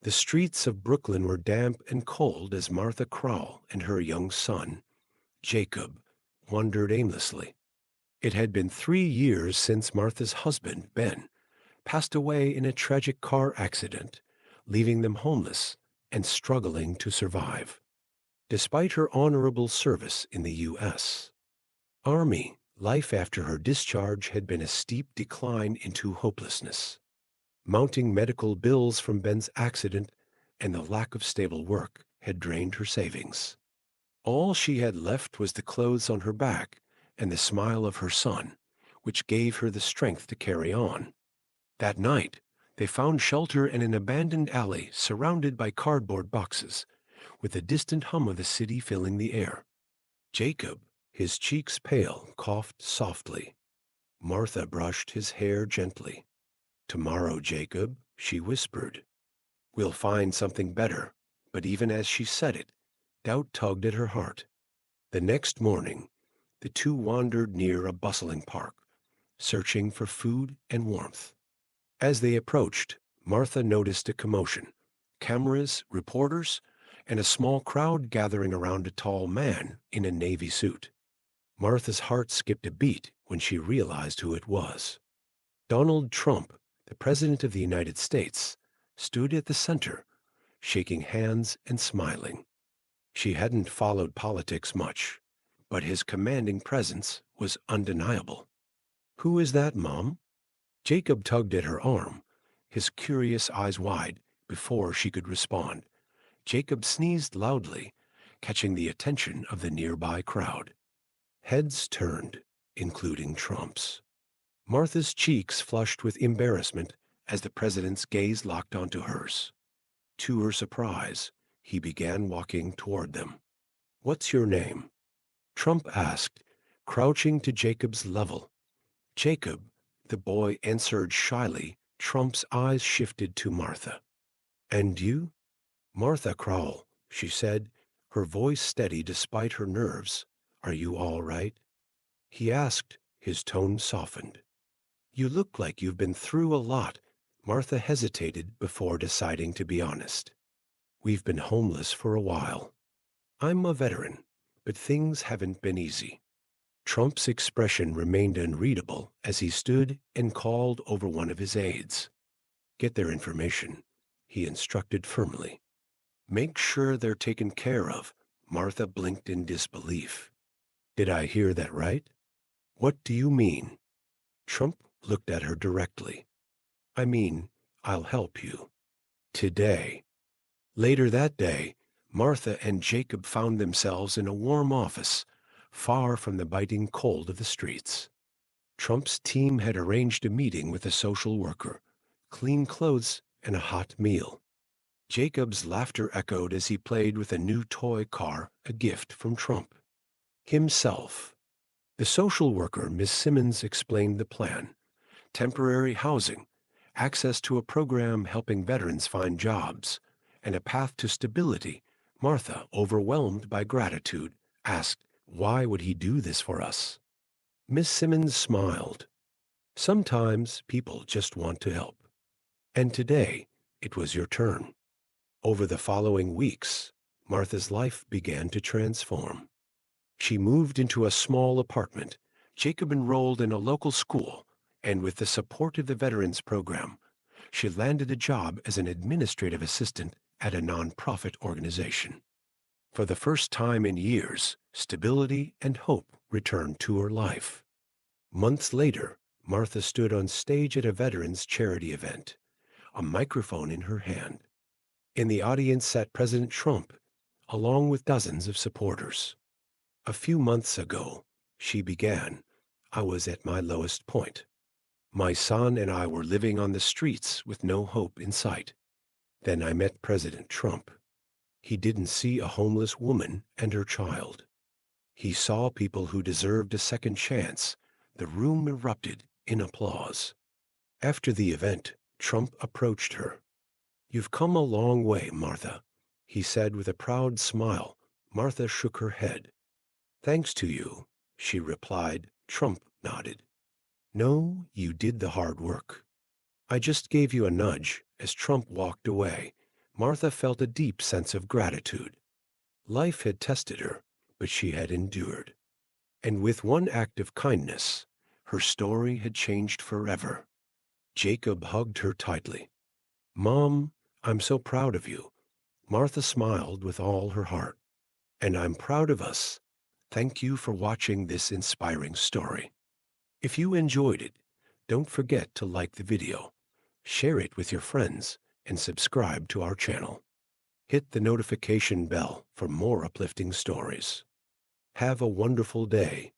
The streets of Brooklyn were damp and cold as Martha Crowell and her young son, Jacob, wandered aimlessly. It had been 3 years since Martha's husband, Ben, passed away in a tragic car accident, leaving them homeless and struggling to survive. Despite her honorable service in the U.S. Army, life after her discharge had been a steep decline into hopelessness. Mounting medical bills from Ben's accident and the lack of stable work had drained her savings. All she had left was the clothes on her back and the smile of her son, which gave her the strength to carry on. That night, they found shelter in an abandoned alley surrounded by cardboard boxes, with the distant hum of the city filling the air. Jacob, his cheeks pale, coughed softly. Martha brushed his hair gently. "Tomorrow, Jacob," she whispered. "We'll find something better." But even as she said it, doubt tugged at her heart. The next morning, the two wandered near a bustling park, searching for food and warmth. As they approached, Martha noticed a commotion: cameras, reporters, and a small crowd gathering around a tall man in a navy suit. Martha's heart skipped a beat when she realized who it was. Donald Trump, the President of the United States, stood at the center, shaking hands and smiling. She hadn't followed politics much, but his commanding presence was undeniable. "Who is that, Mom?" Jacob tugged at her arm, his curious eyes wide, before she could respond. Jacob sneezed loudly, catching the attention of the nearby crowd. Heads turned, including Trump's. Martha's cheeks flushed with embarrassment as the president's gaze locked onto hers. To her surprise, he began walking toward them. "What's your name?" Trump asked, crouching to Jacob's level. "Jacob," the boy answered shyly. Trump's eyes shifted to Martha. "And you?" "Martha Crowell," she said, her voice steady despite her nerves. "Are you all right?" He asked, his tone softened. "You look like you've been through a lot." Martha hesitated before deciding to be honest. "We've been homeless for a while. I'm a veteran, but things haven't been easy." Trump's expression remained unreadable as he stood and called over one of his aides. "Get their information," he instructed firmly. "Make sure they're taken care of." Martha blinked in disbelief. "Did I hear that right?" "What do you mean?" Trump looked at her directly. "I mean, I'll help you. Today." Later that day, Martha and Jacob found themselves in a warm office, far from the biting cold of the streets. Trump's team had arranged a meeting with a social worker, clean clothes, and a hot meal. Jacob's laughter echoed as he played with a new toy car, a gift from Trump. Himself. The social worker, Miss Simmons, explained the plan: temporary housing, access to a program helping veterans find jobs, and a path to stability. Martha, overwhelmed by gratitude, asked, "Why would he do this for us?" Miss Simmons smiled. "Sometimes people just want to help. And today, it was your turn." Over the following weeks, Martha's life began to transform. She moved into a small apartment. Jacob enrolled in a local school, and with the support of the Veterans Program, she landed a job as an administrative assistant at a nonprofit organization. For the first time in years, stability and hope returned to her life. Months later, Martha stood on stage at a veterans charity event, a microphone in her hand. In the audience sat President Trump, along with dozens of supporters. "A few months ago," she began, "I was at my lowest point. My son and I were living on the streets with no hope in sight. Then I met President Trump. He didn't see a homeless woman and her child. He saw people who deserved a second chance." The room erupted in applause. After the event, Trump approached her. "You've come a long way, Martha," he said with a proud smile. Martha shook her head. "Thanks to you," she replied. Trump nodded. "No, you did the hard work. I just gave you a nudge." As Trump walked away, Martha felt a deep sense of gratitude. Life had tested her, but she had endured. And with one act of kindness, her story had changed forever. Jacob hugged her tightly. "Mom, I'm so proud of you." Martha smiled with all her heart. "And I'm proud of us. Thank you for watching this inspiring story. If you enjoyed it, don't forget to like the video, share it with your friends, and subscribe to our channel. Hit the notification bell for more uplifting stories. Have a wonderful day